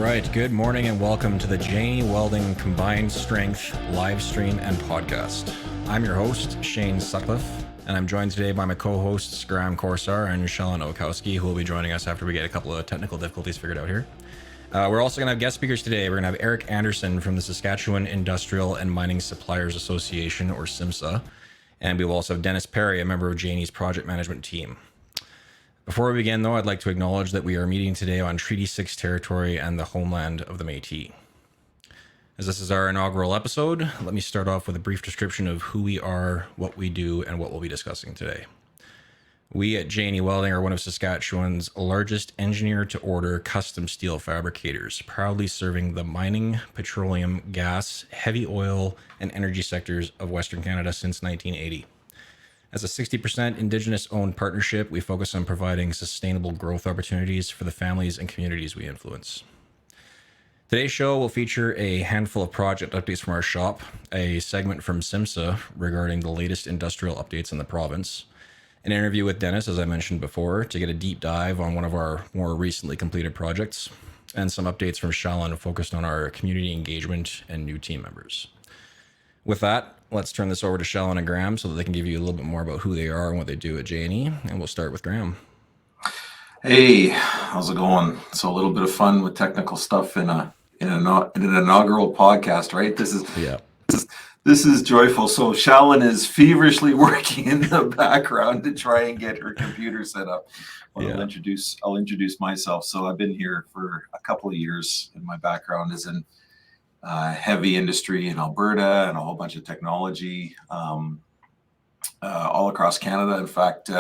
right, good morning and welcome to the Janie Welding Combined Strength live stream and podcast. I'm your host, Shane Sutcliffe, and I'm joined today by my co-hosts, Graham Corsar and Shellen Okowski, who will be joining us after we get a couple of technical difficulties figured out here. We're also going to have guest speakers today. We're going to have Eric Anderson from the Saskatchewan Industrial and Mining Suppliers Association, or SIMSA, and we will also have Dennis Perry, a member of Janie's project management team. Before we begin, though, I'd like to acknowledge that we are meeting today on Treaty 6 territory and the homeland of the Métis. As this is our inaugural episode, let me start off with a brief description of who we are, what we do, and what we'll be discussing today. We at Janie Welding are one of Saskatchewan's largest engineer-to-order custom steel fabricators, proudly serving the mining, petroleum, gas, heavy oil, and energy sectors of Western Canada since 1980. As a 60% Indigenous-owned partnership, we focus on providing sustainable growth opportunities for the families and communities we influence. Today's show will feature a handful of project updates from our shop, a segment from SIMSA regarding the latest industrial updates in the province, an interview with Dennis, as I mentioned before, to get a deep dive on one of our more recently completed projects, and some updates from Shellen focused on our community engagement and new team members. With that, let's turn this over to Shellen and Graham so that they can give you a little bit more about who they are and what they do at Janie. And we'll start with Graham. Hey, how's it going? So a little bit of fun with technical stuff in an inaugural podcast, right? This is joyful. So Shellen is feverishly working in the background to try and get her computer set up. I'll introduce myself. So I've been here for a couple of years, and my background is in heavy industry in Alberta and a whole bunch of technology all across Canada. In fact,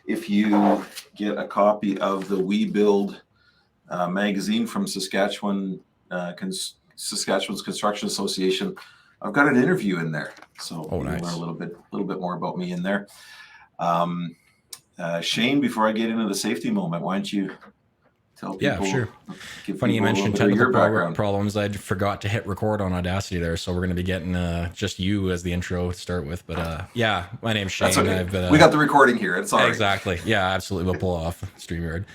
if you get a copy of the We Build magazine from Saskatchewan's Construction Association, I've got an interview in there. So nice. Learn a little bit more about me in there. Shane, before I get into the safety moment, why don't you tell people? Yeah, sure. Funny you mentioned technical problems. I forgot to hit record on Audacity there, so we're going to be getting just you as the intro to start with. But yeah, my name's Shane. That's okay. We got the recording here. It's all right. Exactly. Yeah, absolutely. We'll pull off StreamYard.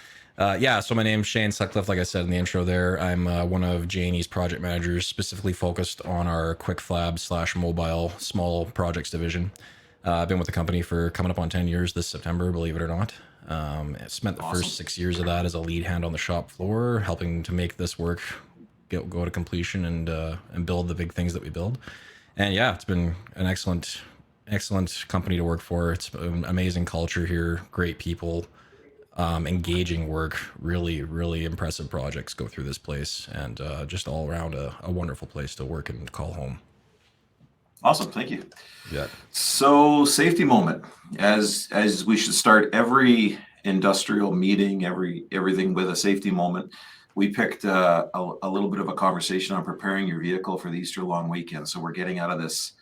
So my name's Shane Sutcliffe, like I said in the intro there. I'm one of Janie's project managers, specifically focused on our quick flab / mobile small projects division. I've been with the company for coming up on 10 years this September, believe it or not. I spent the first 6 years of that as a lead hand on the shop floor, helping to make this work go to completion and build the big things that we build. And yeah, it's been an excellent company to work for. It's an amazing culture here, great people, engaging work, really, really impressive projects go through this place, and just all around a wonderful place to work and call home. Awesome, thank you. Yeah. So safety moment, as we should start every industrial meeting, everything with a safety moment. We picked a little bit of a conversation on preparing your vehicle for the Easter long weekend. So we're getting out of this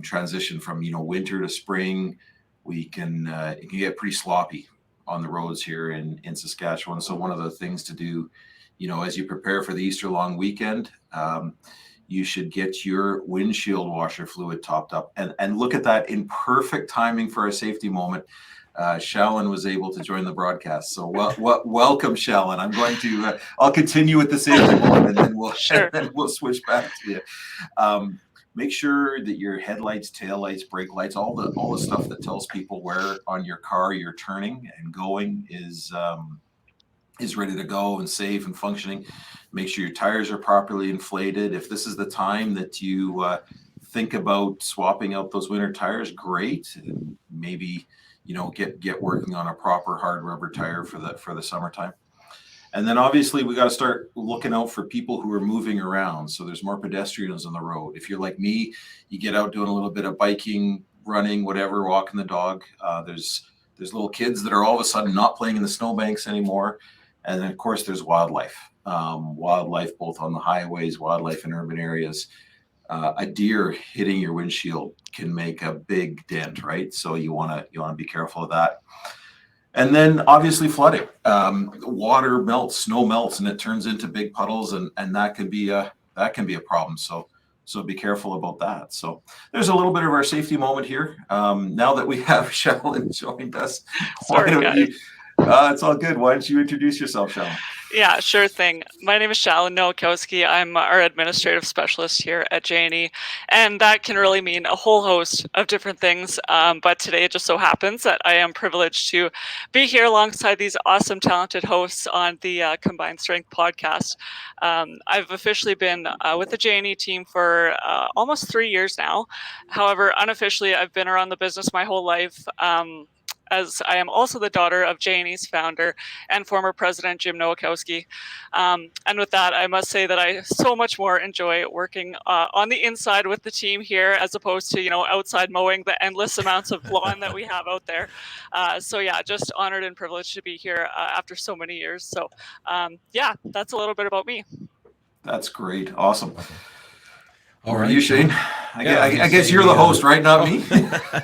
transition from winter to spring. It can get pretty sloppy on the roads here in Saskatchewan. So one of the things to do, as you prepare for the Easter long weekend, you should get your windshield washer fluid topped up, and look at that in perfect timing for a safety moment. Shellen was able to join the broadcast. So welcome, Shellen. I'm going to, I'll continue with the safety moment, and then we'll switch back to you. Make sure that your headlights, taillights, brake lights, all the stuff that tells people where on your car you're turning and going is ready to go and safe and functioning. Make sure your tires are properly inflated. If this is the time that you think about swapping out those winter tires, great. Maybe get working on a proper hard rubber tire for the summertime. And then obviously we got to start looking out for people who are moving around. So there's more pedestrians on the road. If you're like me, you get out doing a little bit of biking, running, whatever, walking the dog. There's little kids that are all of a sudden not playing in the snowbanks anymore. And then, of course, there's wildlife both on the highways, wildlife in urban areas. A deer hitting your windshield can make a big dent, right? So you want to be careful of that. And then obviously flooding. Water melts, snow melts, and it turns into big puddles, and that can be a problem. So be careful about that. So there's a little bit of our safety moment here. Now that we have Shellen joined us, Sorry, guys. It's all good. Why don't you introduce yourself, Shellen? Yeah, sure thing. My name is Shalyn Nowakowski. I'm our administrative specialist here at J&E, and that can really mean a whole host of different things. But today it just so happens that I am privileged to be here alongside these awesome, talented hosts on the Combined Strength podcast. I've officially been with the J&E team for almost 3 years now. However, unofficially, I've been around the business my whole life. As I am also the daughter of J&E's founder and former president Jim Nowakowski. And with that, I must say that I so much more enjoy working on the inside with the team here as opposed to, outside mowing the endless amounts of lawn that we have out there. So yeah, just honored and privileged to be here after so many years. So yeah, that's a little bit about me. That's great. Awesome. All Over right, to you, Shane. I guess you're the the host, right? Not me.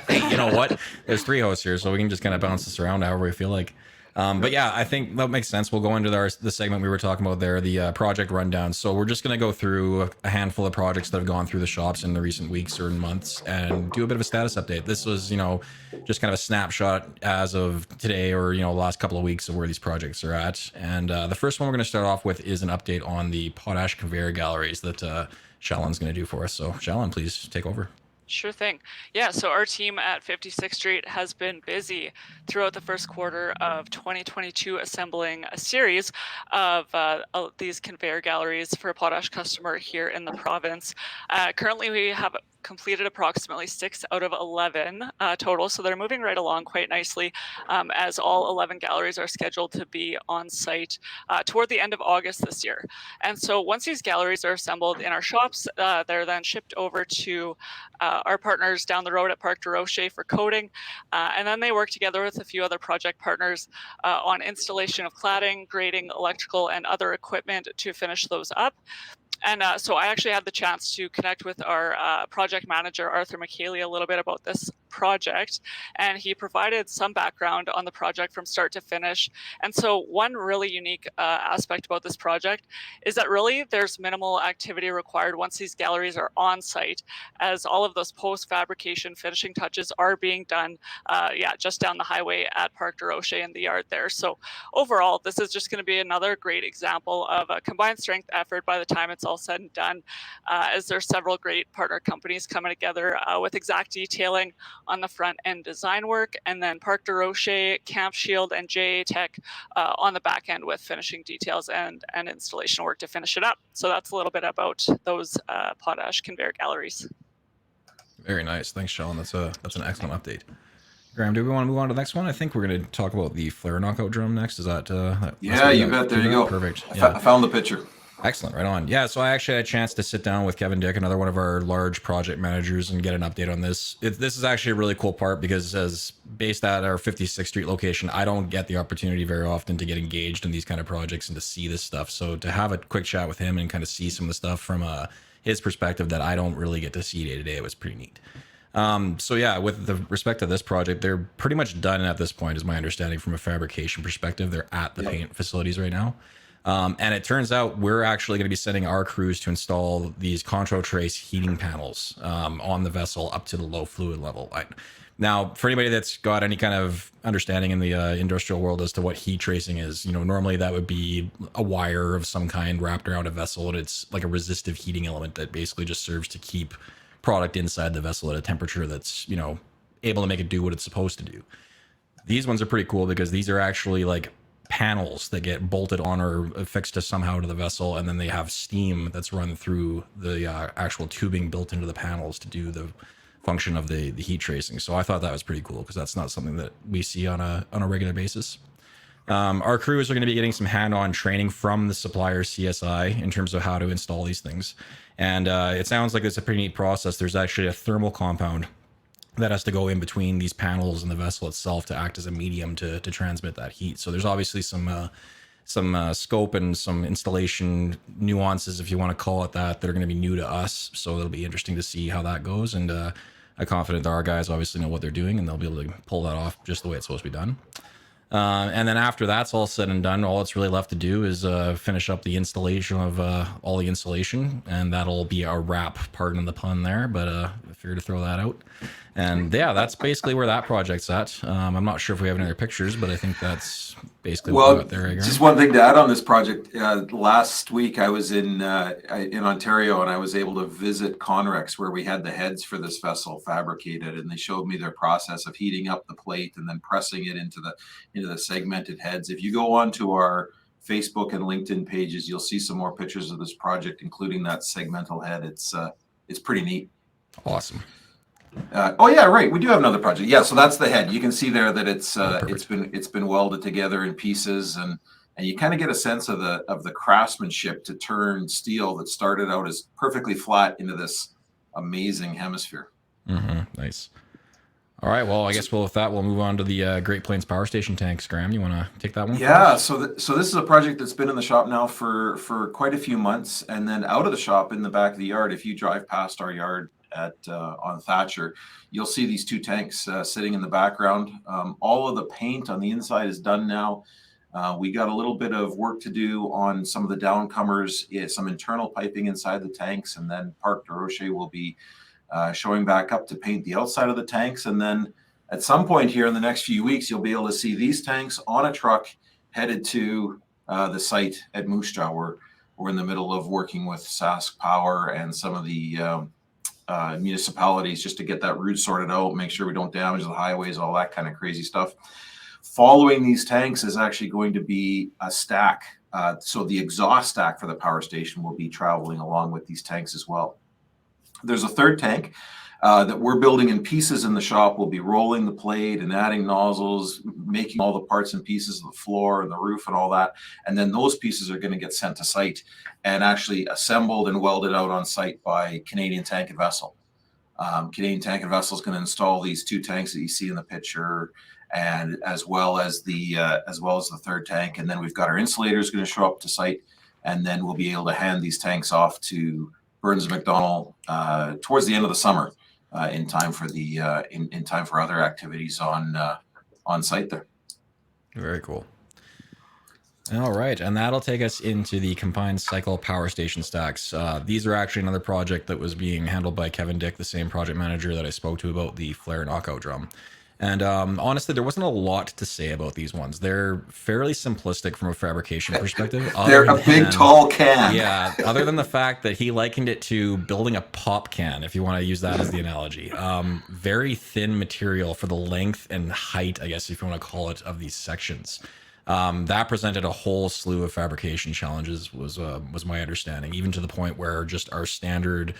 Hey, you know what? There's 3 hosts here, so we can just kind of bounce this around however we feel like. But yeah, I think that makes sense. We'll go into the segment we were talking about there, the project rundown. So we're just going to go through a handful of projects that have gone through the shops in the recent weeks or months and do a bit of a status update. This was, just kind of a snapshot as of today or, the last couple of weeks of where these projects are at. And the first one we're going to start off with is an update on the potash conveyor galleries that Shalyn's going to do for us. So Shalyn, please take over. Sure thing. Yeah, so our team at 56th Street has been busy throughout the first quarter of 2022 assembling a series of these conveyor galleries for a potash customer here in the province. Currently, we have completed approximately 6 out of 11 total, so they're moving right along quite nicely as all 11 galleries are scheduled to be on site toward the end of August this year. And so once these galleries are assembled in our shops, they're then shipped over to our partners down the road at Parc de Rocher for coating, and then they work together with a few other project partners on installation of cladding, grading, electrical, and other equipment to finish those up. And so I actually had the chance to connect with our project manager, Arthur McKaylee, a little bit about this project, and he provided some background on the project from start to finish. And so one really unique aspect about this project is that really there's minimal activity required once these galleries are on site, as all of those post-fabrication finishing touches are being done, just down the highway at Parc de Rocher in the yard there. So overall, this is just going to be another great example of a combined strength effort by the time it's all said and done, as there's several great partner companies coming together with exact detailing on the front end design work, and then Parc de Rocher, Camp Shield, and JA Tech on the back end with finishing details and installation work to finish it up. So that's a little bit about those potash conveyor galleries. Very nice. Thanks, Shalyn. That's an excellent update. Graham, do we want to move on to the next one? I think we're going to talk about the flare knockout drum next. Is that? Yeah, you bet. There you go. Perfect. I found the picture. Excellent. Right on. Yeah. So I actually had a chance to sit down with Kevin Dick, another one of our large project managers, and get an update on this. This is actually a really cool part because as based at our 56th Street location, I don't get the opportunity very often to get engaged in these kind of projects and to see this stuff. So to have a quick chat with him and kind of see some of the stuff from his perspective that I don't really get to see day to day, it was pretty neat. So yeah, with the respect to this project, they're pretty much done at this point, is my understanding from a fabrication perspective. They're at the paint facilities right now. And it turns out we're actually going to be sending our crews to install these Contro Trace heating panels on the vessel up to the low fluid level. Now, for anybody that's got any kind of understanding in the industrial world as to what heat tracing is, normally that would be a wire of some kind wrapped around a vessel, and it's like a resistive heating element that basically just serves to keep product inside the vessel at a temperature that's, able to make it do what it's supposed to do. These ones are pretty cool because these are actually like panels that get bolted on or affixed to somehow to the vessel, and then they have steam that's run through the actual tubing built into the panels to do the function of the heat tracing. So I thought that was pretty cool because that's not something that we see on a regular basis. Our crews are going to be getting some hand-on training from the supplier CSI in terms of how to install these things. And it sounds like it's a pretty neat process. There's actually a thermal compound that has to go in between these panels and the vessel itself to act as a medium to transmit that heat. So there's obviously some scope and some installation nuances, if you want to call it that are going to be new to us. So it'll be interesting to see how that goes. And I'm confident that our guys obviously know what they're doing and they'll be able to pull that off just the way it's supposed to be done. And then after that's all said and done, all that's really left to do is finish up the installation of all the insulation, and that'll be our wrap. Pardon the pun there, but I figured to throw that out. And yeah, that's basically where that project's at. I'm not sure if we have any other pictures, but I think that's basically what we got there. Just one thing to add on this project. Last week I was in Ontario, and I was able to visit Conrex, where we had the heads for this vessel fabricated, and they showed me their process of heating up the plate and then pressing it into the segmented heads. If you go onto our Facebook and LinkedIn pages, you'll see some more pictures of this project, including that segmental head. It's pretty neat. Awesome. Oh yeah, right. We do have another project. Yeah, so that's the head. You can see there that it's been welded together in pieces, and you kind of get a sense of the craftsmanship to turn steel that started out as perfectly flat into this amazing hemisphere. Nice. All right. Well, I guess with that, we'll move on to the Great Plains Power Station tanks. Graham, you want to take that one? Yeah. So this is a project that's been in the shop now for quite a few months, and then out of the shop in the back of the yard. If you drive past our yard on Thatcher, you'll see these two tanks sitting in the background. All of the paint on the inside is done now. We got a little bit of work to do on some of the downcomers, some internal piping inside the tanks, and then Parc de Rocher will be showing back up to paint the outside of the tanks. And then at some point here in the next few weeks, you'll be able to see these tanks on a truck headed to the site at Moose Jaw. We're in the middle of working with Sask Power and some of the municipalities just to get that route sorted out, make sure we don't damage the highways, all that kind of crazy stuff. Following these tanks is actually going to be a stack. So the exhaust stack for the power station will be traveling along with these tanks as well. There's a third tank that we're building in pieces in the shop. We'll be rolling the plate and adding nozzles, making all the parts and pieces of the floor and the roof and all that. And then those pieces are going to get sent to site and actually assembled and welded out on site by Canadian Tank and Vessel. Canadian Tank and Vessel is going to install these two tanks that you see in the picture, and as well as the third tank. And then we've got our insulators going to show up to site, and then we'll be able to hand these tanks off to Burns and McDonnell towards the end of the summer, in time for in time for other activities on site there. Very cool. All right, and that'll take us into the combined cycle power station stacks. These are actually another project that was being handled by Kevin Dick, the same project manager that I spoke to about the flare knockout drum. And honestly, there wasn't a lot to say about these ones. They're fairly simplistic from a fabrication perspective. They're a big, tall can. Yeah, other than the fact that he likened it to building a pop can, if you want to use that as the analogy. Very thin material for the length and height, I guess, if you want to call it, of these sections. That presented a whole slew of fabrication challenges, was my understanding, even to the point where just our standard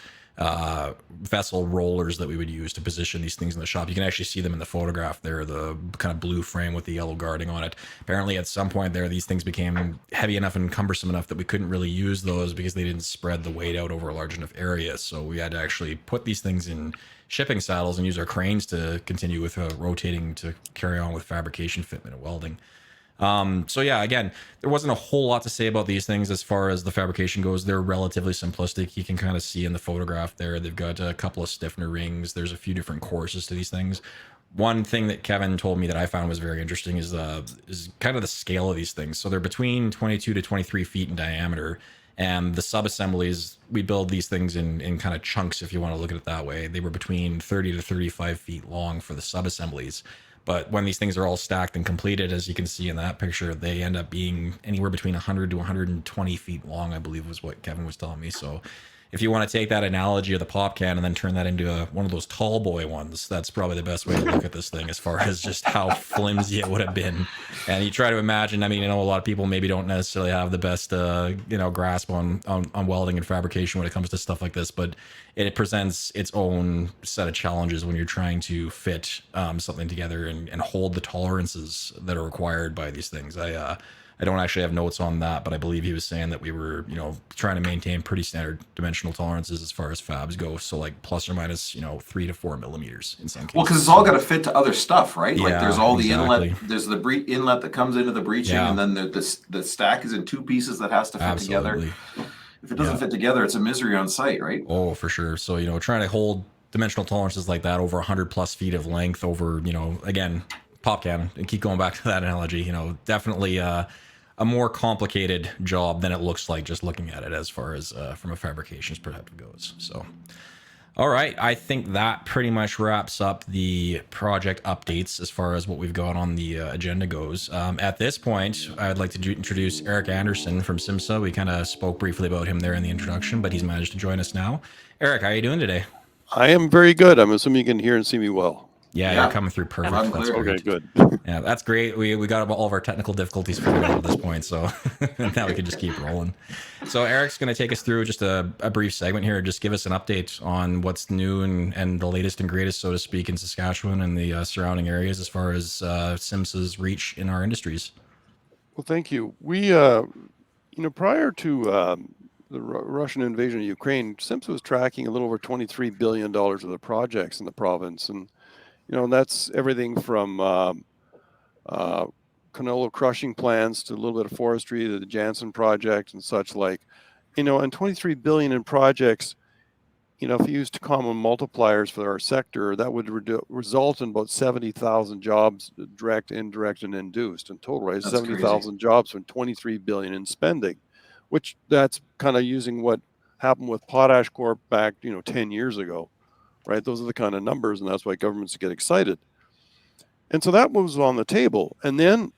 vessel rollers that we would use to position these things in the shop, you can actually see them in the photograph there, the kind of blue frame with the yellow guarding on it. Apparently at some point there, these things became heavy enough and cumbersome enough that we couldn't really use those because they didn't spread the weight out over a large enough area. So we had to actually put these things in shipping saddles and use our cranes to continue with rotating to carry on with fabrication, fitment, and welding. So yeah, again, there wasn't a whole lot to say about these things as far as the fabrication goes. They're relatively simplistic. You can kind of see in the photograph there, they've got a couple of stiffener rings. There's a few different courses to these things. One thing that Kevin told me that I found was very interesting is kind of the scale of these things. So they're between 22 to 23 feet in diameter. And the sub-assemblies, we build these things in kind of chunks, if you want to look at it that way. They were between 30 to 35 feet long for the sub-assemblies. But when these things are all stacked and completed, as you can see in that picture, they end up being anywhere between 100 to 120 feet long, I believe was what Kevin was telling me. So if you want to take that analogy of the pop can and then turn that into one of those tall boy ones, that's probably the best way to look at this thing as far as just how flimsy it would have been. And you try to imagine, I mean, a lot of people maybe don't necessarily have the best, grasp on welding and fabrication when it comes to stuff like this, but it presents its own set of challenges when you're trying to fit something together and hold the tolerances that are required by these things. I don't actually have notes on that, but I believe he was saying that we were, trying to maintain pretty standard dimensional tolerances as far as fabs go. So like plus or minus, 3 to 4 millimeters in some cases. Well, because it's all got to fit to other stuff, right? Yeah, like there's all exactly. the inlet, there's the inlet that comes into the breeching, Yeah. and then the stack is in two pieces that has to fit Absolutely. together. If it doesn't fit together, it's a misery on site, right? Oh, for sure. So, trying to hold dimensional tolerances like that over 100 plus feet of length over, again, pop can, and keep going back to that analogy, definitely a more complicated job than it looks like just looking at it as far as from a fabrications perspective goes. So, all right, I think that pretty much wraps up the project updates as far as what we've got on the agenda goes. At this point, I'd like to introduce Eric Anderson from SIMSA. We kind of spoke briefly about him there in the introduction, but he's managed to join us now. Eric, how are you doing today? I am very good. I'm assuming you can hear and see me well. Yeah, you're coming through perfect. I'm That's clear. great. Okay, good. Yeah, that's great. We got all of our technical difficulties figured out at this point, so now we can just keep rolling. So Eric's going to take us through just a brief segment here, just give us an update on what's new and the latest and greatest, so to speak, in Saskatchewan and the surrounding areas as far as SIMSA's reach in our industries. Well, thank you. We, prior to the Russian invasion of Ukraine, SIMSA was tracking a little over $23 billion of the projects in the province, and that's everything from canola crushing plants to a little bit of forestry to the Janssen project and such like. And 23 billion in projects, if you used common multipliers for our sector, that would result in about 70,000 jobs, direct, indirect, and induced. In total, right? 70,000 jobs from 23 billion in spending, which that's kind of using what happened with Potash Corp back, 10 years ago. Right, those are the kind of numbers, and that's why governments get excited. And so that was on the table. And then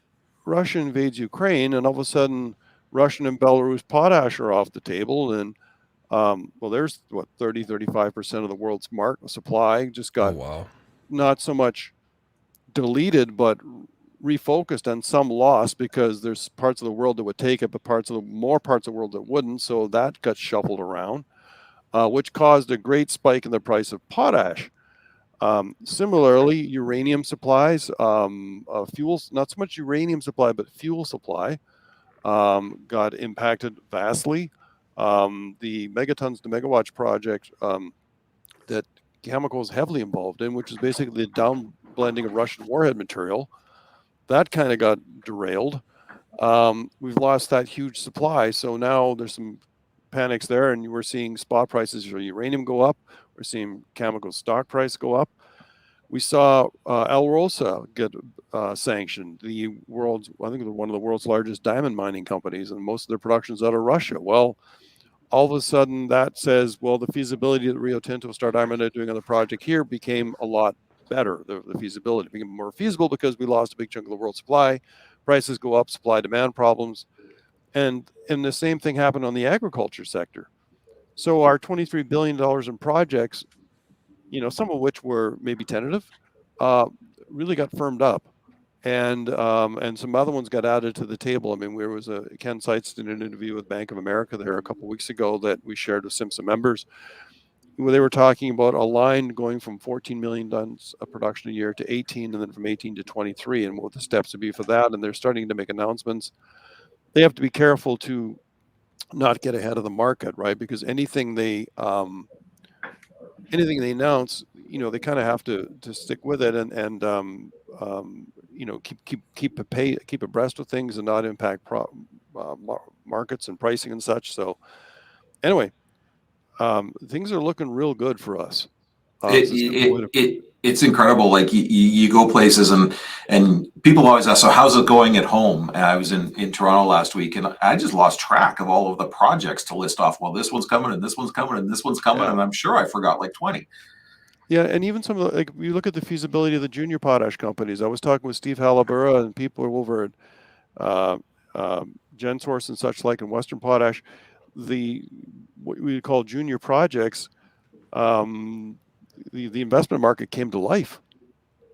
Russia invades Ukraine, and all of a sudden, Russian and Belarus potash are off the table. And there's 35% of the world's supply just got not so much deleted, but refocused, and some lost because there's parts of the world that would take it, but more parts of the world that wouldn't. So that got shuffled around. Which caused a great spike in the price of potash. Similarly, uranium supplies, fuels, not so much uranium supply, but fuel supply got impacted vastly. The megatons to megawatts project that Cameco is heavily involved in, which is basically the down blending of Russian warhead material, that kind of got derailed. We've lost that huge supply. So now there's some panics there, and we're seeing spot prices for uranium go up. We're seeing Cameco's stock price go up. We saw Alrosa get sanctioned, I think one of the world's largest diamond mining companies, and most of their production is out of Russia. Well, all of a sudden that says, the feasibility that Rio Tinto started Armada doing on the project here became a lot better. The feasibility became more feasible because we lost a big chunk of the world supply. Prices go up, supply-demand problems. And the same thing happened on the agriculture sector. So our $23 billion in projects, some of which were maybe tentative, really got firmed up. And some other ones got added to the table. I mean, there was Ken Seitz did an interview with Bank of America there a couple of weeks ago that we shared with SIMSA members, where they were talking about a line going from 14 million tons of production a year to 18, and then from 18 to 23, and what the steps would be for that. And they're starting to make announcements. They have to be careful to not get ahead of the market, right? Because anything they announce, they kind of have to stick with it and keep abreast of things and not impact markets and pricing and such. So anyway, things are looking real good for us. It's incredible. Like you go places and people always ask, so how's it going at home? And I was in Toronto last week, and I just lost track of all of the projects to list off. Well, this one's coming, and this one's coming, and this one's coming, and I'm sure I forgot like 20. Yeah, and even some of you look at the feasibility of the junior potash companies. I was talking with Steve Halabura and people over at GenSource and such like in Western Potash. What we call junior projects, the investment market came to life.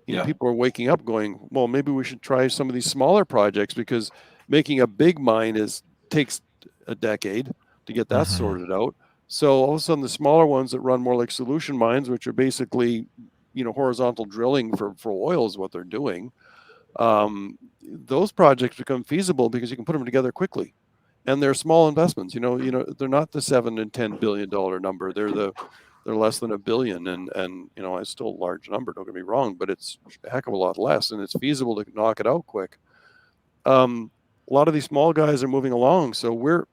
People are waking up going, well, maybe we should try some of these smaller projects, because making a big mine takes a decade to get that sorted out. So all of a sudden the smaller ones that run more like solution mines, which are basically, horizontal drilling for oil is what they're doing. Those projects become feasible because you can put them together quickly. And they're small investments, they're not the $7 and $10 billion number. They're less than $1 billion, and it's still a large number. Don't get me wrong, but it's a heck of a lot less, and it's feasible to knock it out quick. A lot of these small guys are moving along, so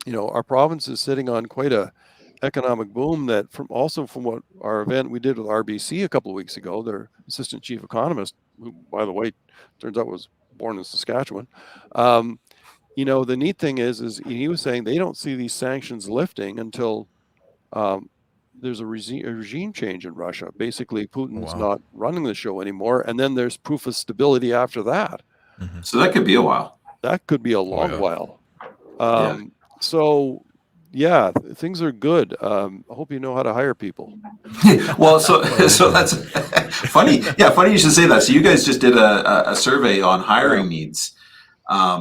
our province is sitting on quite a economic boom that from what our event we did with RBC a couple of weeks ago, their assistant chief economist who, by the way, turns out was born in Saskatchewan. The neat thing is he was saying they don't see these sanctions lifting until there's a regime change in Russia. Basically, Putin's not running the show anymore, and then there's proof of stability after that. So that could be a while. That could be a long while. Yeah. So, yeah, things are good. I hope you know how to hire people. Well, so that's funny. Yeah, funny you should say that. So you guys just did a survey on hiring needs. I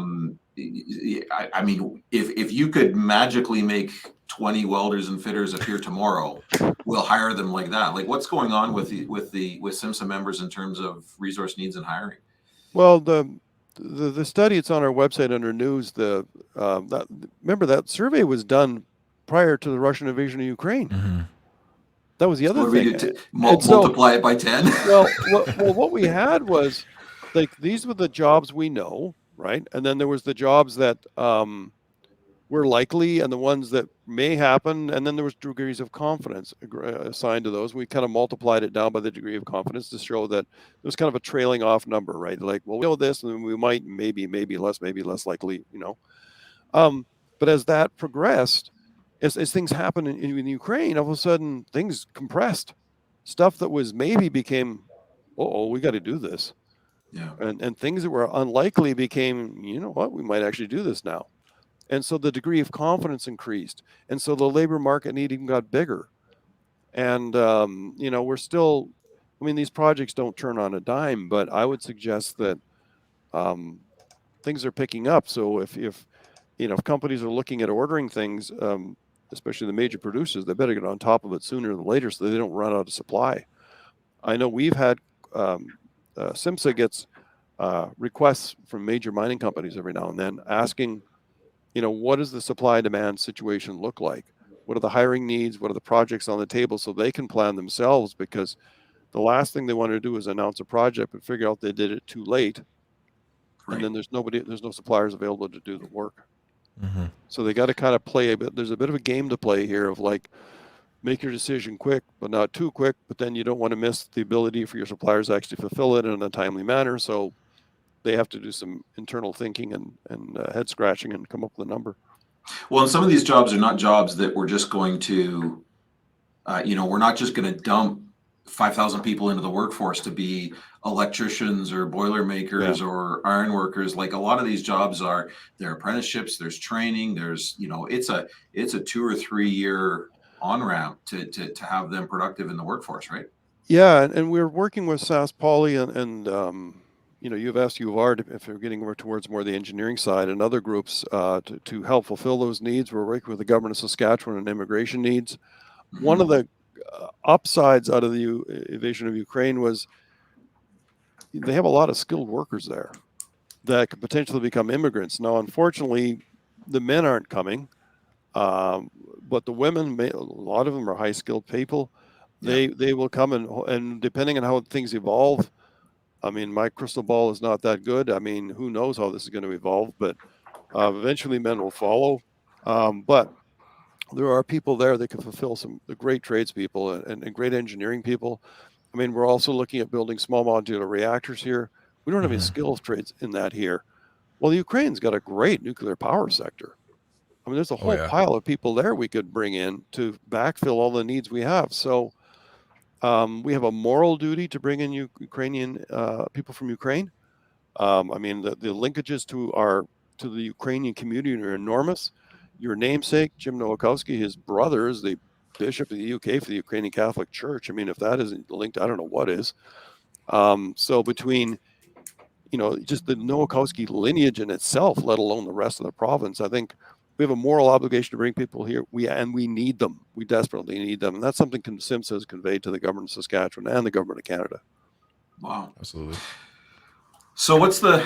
mean, if you could magically make 20 welders and fitters appear tomorrow, we'll hire them like that. Like, what's going on with SIMSA members in terms of resource needs and hiring? Well, the study, it's on our website under news. Remember that survey was done prior to the Russian invasion of Ukraine. Mm-hmm. That was the other thing. Multiply it by 10. Well, what we had was, like, these were the jobs we know, right? And then there was the jobs that were likely and the ones that may happen. And then there was degrees of confidence assigned to those. We kind of multiplied it down by the degree of confidence to show that there's kind of a trailing off number, right? Like, well, we know this, and we might, maybe less likely, But as that progressed, as things happened in Ukraine, all of a sudden things compressed. Stuff that was maybe became, we got to do this. Yeah. And things that were unlikely became, you know what, we might actually do this now. And so the degree of confidence increased. And so the labor market need even got bigger. And, we're still, these projects don't turn on a dime, but I would suggest that things are picking up. So if companies are looking at ordering things, especially the major producers, they better get on top of it sooner than later so they don't run out of supply. I know we've had, SIMSA gets requests from major mining companies every now and then asking, what does the supply demand situation look like? What are the hiring needs? What are the projects on the table so they can plan themselves? Because the last thing they want to do is announce a project but figure out they did it too late. Right. And then there's no suppliers available to do the work. Mm-hmm. So they got to kind of play a bit. There's a bit of a game to play here of like, make your decision quick, but not too quick. But then you don't want to miss the ability for your suppliers to actually fulfill it in a timely manner. So they have to do some internal thinking and head scratching and come up with a number. Well, and some of these jobs are not jobs that we're just going to, we're not just going to dump 5,000 people into the workforce to be electricians or boiler makers or iron workers. Like, a lot of these jobs they're apprenticeships, there's training, there's, it's a 2 or 3 year on-ramp to have them productive in the workforce, right? Yeah, and we're working with SAS Poly and U of S, U of R, if they're getting over towards more the engineering side, and other groups to help fulfill those needs. We're working with the government of Saskatchewan on immigration needs. Mm-hmm. One of the upsides out of the invasion of Ukraine was they have a lot of skilled workers there that could potentially become immigrants. Now, unfortunately, the men aren't coming, but the women, a lot of them are high-skilled people. They will come, and depending on how things evolve, my crystal ball is not that good. Who knows how this is going to evolve, but eventually men will follow. But there are people there that can fulfill some great tradespeople and great engineering people. We're also looking at building small modular reactors here. We don't have any skills trades in that here. Well, Ukraine's got a great nuclear power sector. There's a whole pile of people there we could bring in to backfill all the needs we have. So we have a moral duty to bring in Ukrainian people from Ukraine. The linkages to the Ukrainian community are enormous. Your namesake, Jim Nowakowski, his brother is the bishop of the UK for the Ukrainian Catholic Church. If that isn't linked, I don't know what is. So between, just the Nowakowski lineage in itself, let alone the rest of the province, I think we have a moral obligation to bring people here. We need them. We desperately need them. And that's something SIMSA has conveyed to the government of Saskatchewan and the government of Canada. Wow. Absolutely. So what's the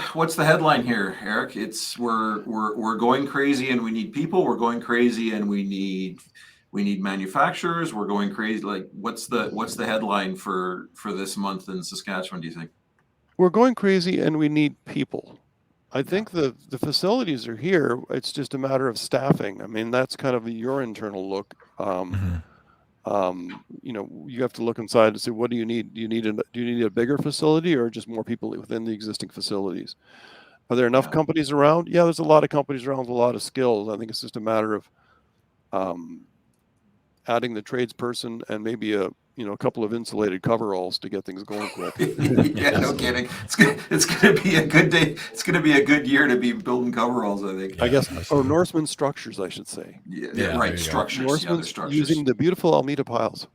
headline here, Eric? It's we're going crazy and we need people. We're going crazy and we need manufacturers. We're going crazy. Like, what's the headline for this month in Saskatchewan, do you think? We're going crazy and we need people. I think the facilities are here. It's just a matter of staffing. That's kind of your internal look. You have to look inside to see, what do you need? Do you need a bigger facility, or just more people within the existing facilities? Are there enough companies around? Yeah, there's a lot of companies around with a lot of skills. I think it's just a matter of adding the tradesperson and maybe a couple of insulated coveralls to get things going quick. Yeah, no kidding. It's gonna be a good day. It's gonna be a good year to be building coveralls, I think. I guess, or Norseman structures, I should say. Yeah, right. Structures. Norseman structures. using the beautiful Almeida piles.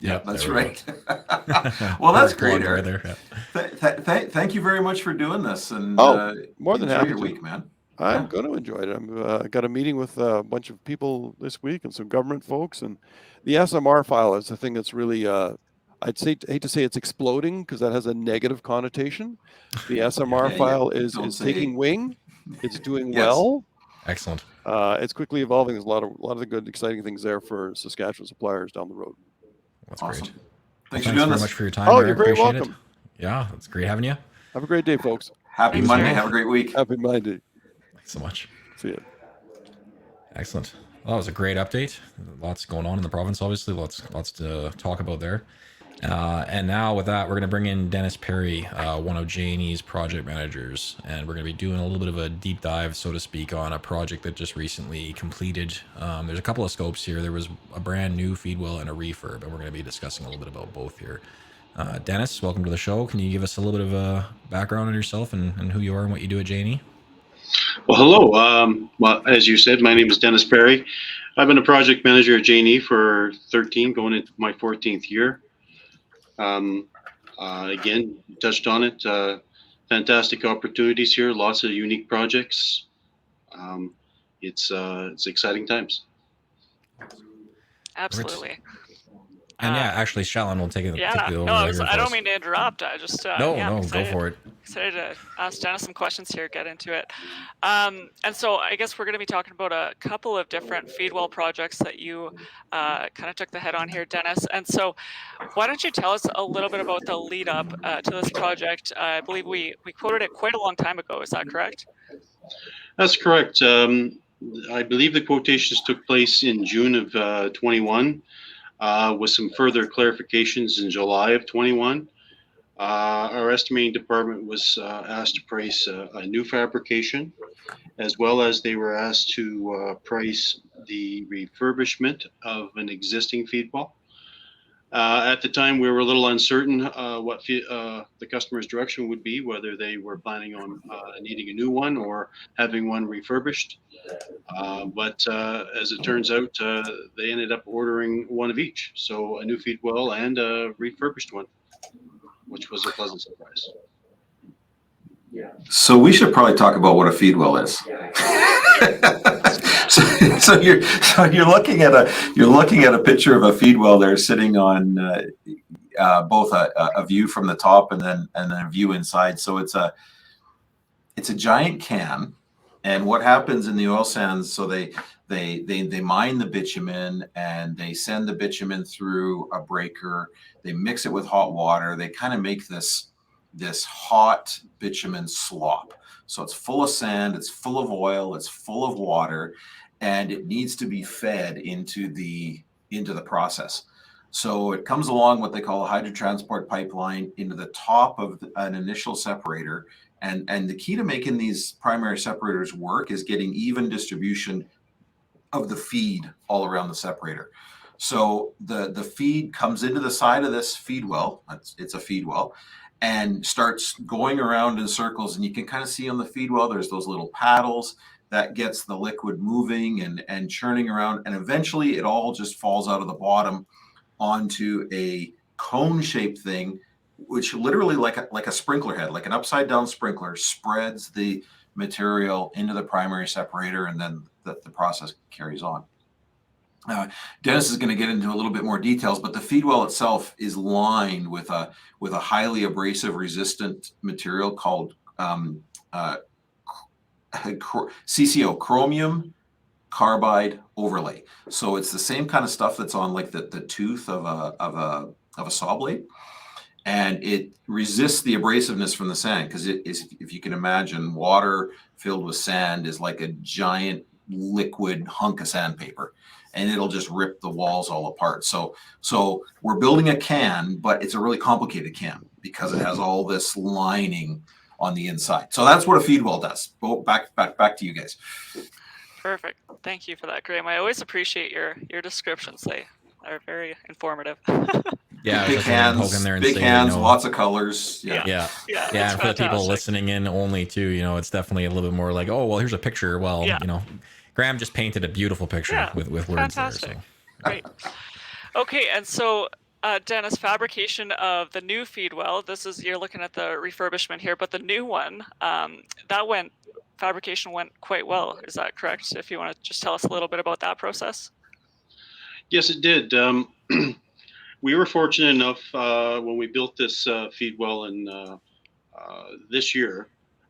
Yeah, that's right. Well, that's great, Eric. Right there, Thank you very much for doing this, and more than happy your to. week, man. I'm going to enjoy it. I got a meeting with a bunch of people this week and some government folks, and the SMR file is the thing that's really, hate to say it's exploding, because that has a negative connotation. The SMR file is taking wing. It's doing well. Excellent. It's quickly evolving. There's a lot of the good, exciting things there for Saskatchewan suppliers down the road. That's awesome. Great. Thanks very much for your time. Oh, Eric. you're very Appreciate welcome. It. Yeah, it's great having you. Have a great day, folks. Happy Monday. Have a great week. Happy Monday. Thanks so much. See ya. Excellent. Well, that was a great update. Lots going on in the province, obviously. Lots to talk about there. And now with that, we're going to bring in Dennis Perry, one of Janie's project managers, and we're going to be doing a little bit of a deep dive, so to speak, on a project that just recently completed. There's a couple of scopes here. There was a brand new feedwell and a refurb, and we're going to be discussing a little bit about both here. Dennis, welcome to the show. Can you give us a little bit of a background on yourself and who you are and what you do at Janie? Well, hello. Well, as you said, my name is Dennis Perry. I've been a project manager at Janie for 13, going into my 14th year. Again, touched on it. Fantastic opportunities here. Lots of unique projects. It's exciting times. Absolutely. And actually, Shallon will take it. I don't mean to interrupt. I just no, go for it. Excited to ask Dennis some questions here, get into it. And so I guess we're going to be talking about a couple of different Feedwell projects that you kind of took the head on here, Dennis. And so why don't you tell us a little bit about the lead up to this project? I believe we quoted it quite a long time ago. Is that correct? That's correct. I believe the quotations took place in June of 21. With some further clarifications in July of 21. Our estimating department was asked to price a new fabrication, as well as they were asked to price the refurbishment of an existing feedwell. At the time, we were a little uncertain what the customer's direction would be, whether they were planning on needing a new one or having one refurbished. But as it turns out, they ended up ordering one of each. So a new feedwell and a refurbished one, which was a pleasant surprise. So we should probably talk about what a feedwell is. so you're looking at a picture of a feedwell there sitting on both a view from the top and then a view inside. So it's a giant can. And what happens in the oil sands? So they mine the bitumen and they send the bitumen through a breaker. They mix it with hot water. They kind of make this hot bitumen slop. So it's full of sand, it's full of oil, it's full of water, and it needs to be fed into the process. So it comes along what they call a hydrotransport pipeline into the top of an initial separator. And the key to making these primary separators work is getting even distribution of the feed all around the separator. So the feed comes into the side of this feed well, it's a feed well, and starts going around in circles. And you can kind of see on the feed well, there's those little paddles that gets the liquid moving and churning around. And eventually it all just falls out of the bottom onto a cone-shaped thing, which literally like a sprinkler head, like an upside down sprinkler, spreads the material into the primary separator, and then the process carries on. Dennis is going to get into a little bit more details, but the feedwell itself is lined with a highly abrasive resistant material called CCO, chromium carbide overlay. So it's the same kind of stuff that's on like the tooth of a saw blade. And it resists the abrasiveness from the sand, because it is, if you can imagine, water filled with sand is like a giant liquid hunk of sandpaper. and it'll just rip the walls all apart. So we're building a can, but it's a really complicated can because it has all this lining on the inside. So that's what a Feedwell does. Back to you guys. Perfect. Thank you for that, Graham. I always appreciate your descriptions. They are very informative. Yeah, I was Big just gonna poke in hands, there and big say, hands, you know, lots of colors. Yeah. yeah, Yeah, yeah. it's And for the people fantastic. listening in only too, you know, it's definitely a little bit more like, oh, well, here's a picture. Well, Yeah. you know, Graham just painted a beautiful picture Yeah, with words fantastic. there. So Great. Okay, and so Dennis, fabrication of the new Feedwell. This is, you're looking at the refurbishment here, but the new one, fabrication went quite well. Is that correct? If you want to just tell us a little bit about that process. Yes, it did. We were fortunate enough when we built this Feedwell in this year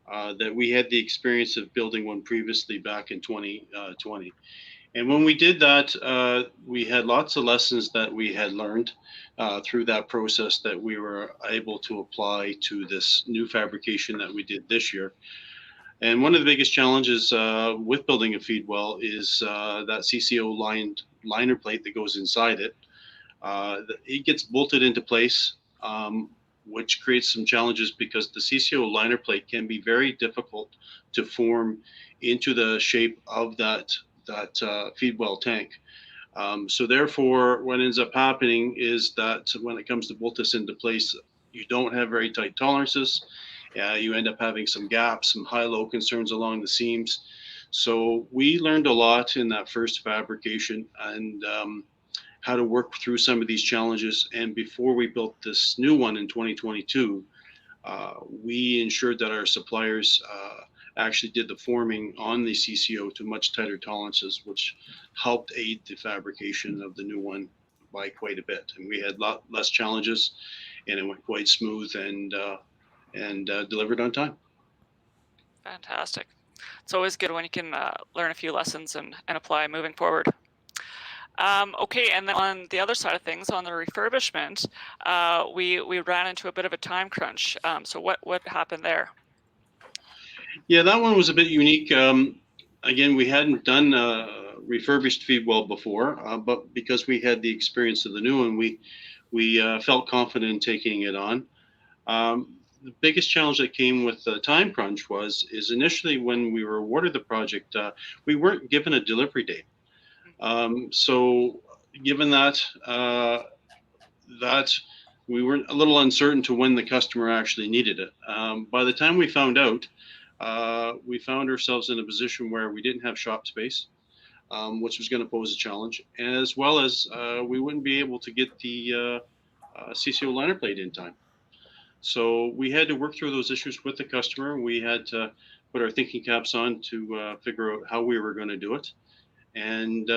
that we had the experience of building one previously back in 2020. And when we did that, we had lots of lessons that we had learned through that process that we were able to apply to this new fabrication that we did this year. And one of the biggest challenges with building a feed well is that CCO liner plate that goes inside it. It gets bolted into place, which creates some challenges because the CCO liner plate can be very difficult to form into the shape of that feed well tank. So therefore, what ends up happening is that when it comes to bolt this into place, you don't have very tight tolerances. You end up having some gaps, some high-low concerns along the seams. So we learned a lot in that first fabrication and how to work through some of these challenges. And before we built this new one in 2022, we ensured that our suppliers actually did the forming on the CCO to much tighter tolerances, which helped aid the fabrication of the new one by quite a bit. And we had a lot less challenges, and it went quite smooth and delivered on time. Fantastic. It's always good when you can learn a few lessons and apply moving forward. Okay, and then on the other side of things, on the refurbishment, we ran into a bit of a time crunch. So what happened there? Yeah, that one was a bit unique. Again, we hadn't done refurbished feed well before, but because we had the experience of the new one, we felt confident in taking it on. The biggest challenge that came with the time crunch is initially when we were awarded the project, we weren't given a delivery date. So given that, we were a little uncertain to when the customer actually needed it. By the time we found out, we found ourselves in a position where we didn't have shop space, which was going to pose a challenge, as well as we wouldn't be able to get the CCO liner plate in time. So we had to work through those issues with the customer. We had to put our thinking caps on to figure out how we were going to do it. And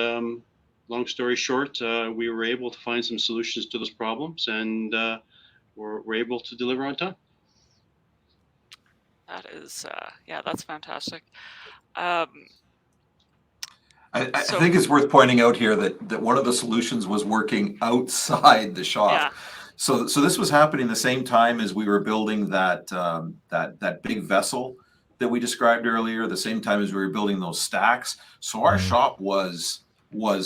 long story short, we were able to find some solutions to those problems, and we're able to deliver on time. That is, yeah, that's fantastic. I think it's worth pointing out here that one of the solutions was working outside the shop. Yeah. So this was happening the same time as we were building that big vessel that we described earlier, the same time as we were building those stacks. So our shop was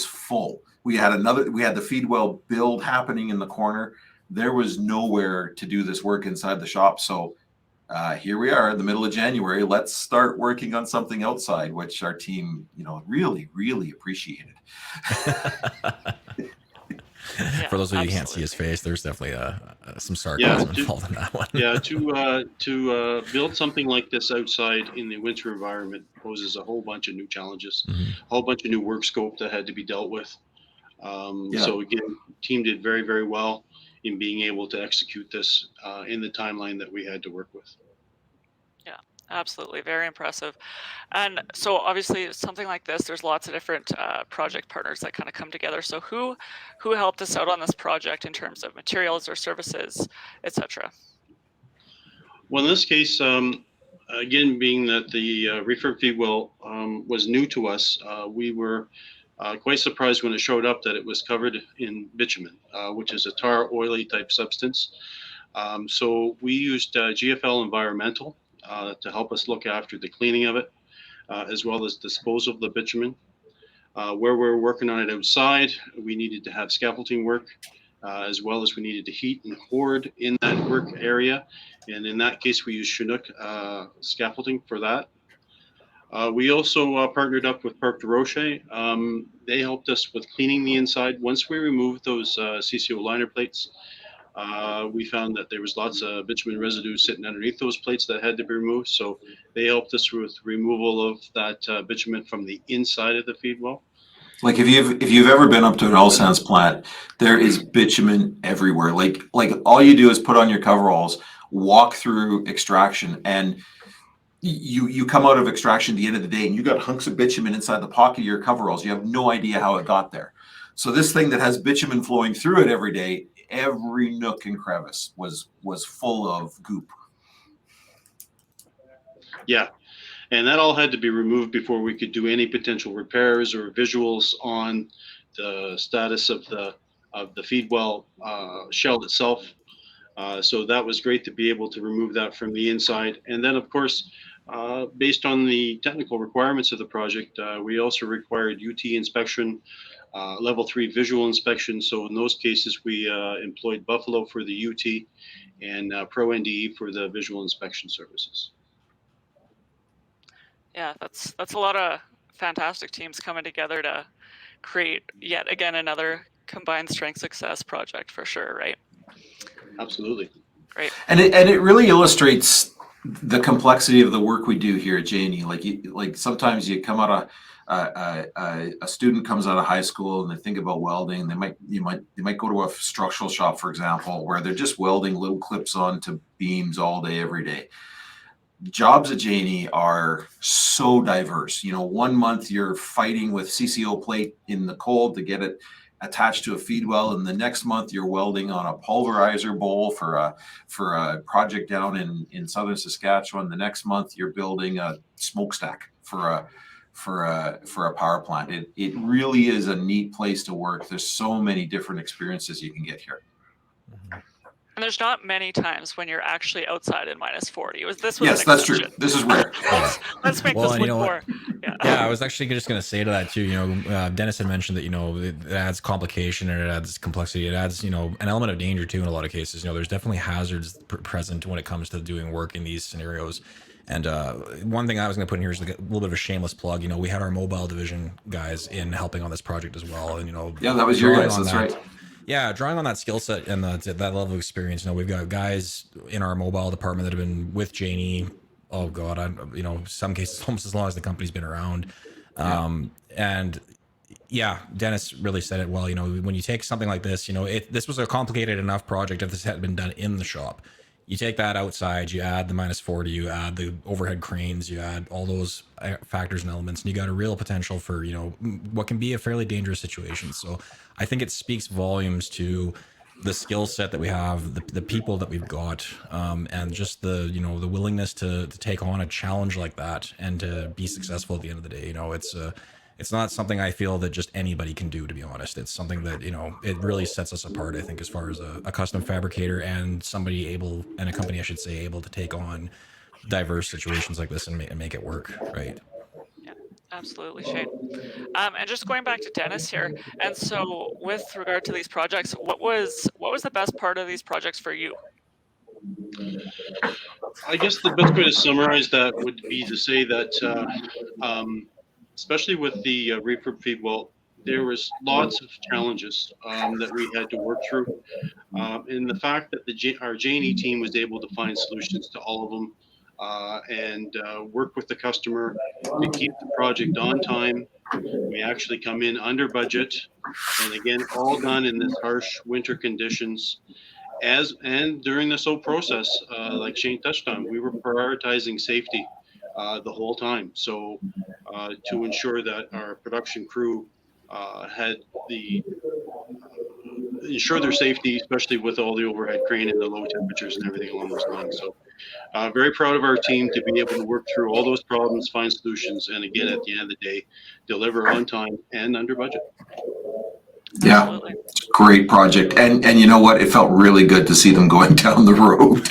full. We had the feed well build happening in the corner. There was nowhere to do this work inside the shop. So here we are in the middle of January. Let's start working on something outside, which our team, really, really appreciated. Yeah, for those of you who can't see his face, there's definitely some sarcasm involved in that one. Yeah, to build something like this outside in the winter environment poses a whole bunch of new challenges, a whole bunch of new work scope that had to be dealt with. So again, team did very, very well in being able to execute this in the timeline that we had to work with. Yeah, absolutely. Very impressive. And so obviously something like this, there's lots of different project partners that kind of come together. So who helped us out on this project in terms of materials or services, etc.? Well, in this case, again, being that the refurb feed well was new to us, we were quite surprised when it showed up that it was covered in bitumen, which is a tar oily type substance. So we used GFL Environmental to help us look after the cleaning of it, as well as disposal of the bitumen. Where we're working on it outside, we needed to have scaffolding work, as well as we needed to heat and cord in that work area. And in that case, we used Chinook scaffolding for that. We also partnered up with Parc de Rocher. They helped us with cleaning the inside. Once we removed those CCO liner plates, we found that there was lots of bitumen residue sitting underneath those plates that had to be removed. So they helped us with removal of that bitumen from the inside of the feed well. Like if you've ever been up to an oil sands plant, there is bitumen everywhere. Like all you do is put on your coveralls, walk through extraction, and you come out of extraction at the end of the day and you got hunks of bitumen inside the pocket of your coveralls. You have no idea how it got there. So this thing that has bitumen flowing through it every day, every nook and crevice was full of goop. Yeah. And that all had to be removed before we could do any potential repairs or visuals on the status of the feed well shell itself. So that was great to be able to remove that from the inside. And then, of course, based on the technical requirements of the project, we also required UT inspection, level 3 visual inspection. So in those cases, we employed Buffalo for the UT and Pro NDE for the visual inspection services. Yeah, that's a lot of fantastic teams coming together to create yet again another combined strength success project for sure, right? Absolutely. Great. And it really illustrates the complexity of the work we do here at J&E. Like sometimes you come out of a student comes out of high school and they think about welding. They might go to a structural shop, for example, where they're just welding little clips onto beams all day, every day. Jobs at J&E are so diverse. You know, 1 month you're fighting with CCO plate in the cold to get it attached to a feed well, and the next month you're welding on a pulverizer bowl for a project down in southern Saskatchewan. The next month you're building a smokestack for a power plant. It really is a neat place to work. There's so many different experiences you can get here. And there's not many times when you're actually outside in -40. Yes, that's true. This is rare. Let's make this look more. Yeah, I was actually just going to say to that too. You know, Dennis had mentioned that it adds complication and it adds complexity. It adds an element of danger too in a lot of cases. There's definitely hazards present when it comes to doing work in these scenarios. And one thing I was going to put in here is like a little bit of a shameless plug. We had our mobile division guys in helping on this project as well. And yeah, that was your guys. That's right. Yeah, drawing on that skill set and that level of experience, we've got guys in our mobile department that have been with J&E. Oh God, some cases almost as long as the company's been around. And yeah, Dennis really said it well. When you take something like this, this was a complicated enough project if this had been done in the shop. You take that outside, you add the -40, you add the overhead cranes, you add all those factors and elements, and you got a real potential for, what can be a fairly dangerous situation. So I think it speaks volumes to the skill set that we have, the people that we've got, and just the, the willingness to take on a challenge like that and to be successful at the end of the day. It's not something I feel that just anybody can do, to be honest. It's something that, it really sets us apart, I think, as far as a custom fabricator and a company, I should say, able to take on diverse situations like this and make it work, right? Yeah, absolutely, Shane. And just going back to Dennis here, and so with regard to these projects, what was the best part of these projects for you? I guess the best way to summarize that would be to say that especially with the refurb feed well, there was lots of challenges that we had to work through. And the fact that our J&E team was able to find solutions to all of them and work with the customer to keep the project on time. We actually come in under budget, and again, all done in this harsh winter conditions. And during this whole process, like Shane touched on, we were prioritizing safety the whole time. So to ensure that our production crew had ensure their safety, especially with all the overhead crane and the low temperatures and everything along those lines. So very proud of our team to be able to work through all those problems, find solutions, and again, at the end of the day, deliver on time and under budget. Yeah, Absolutely. great project. And you know what? It felt really good to see them going down the road.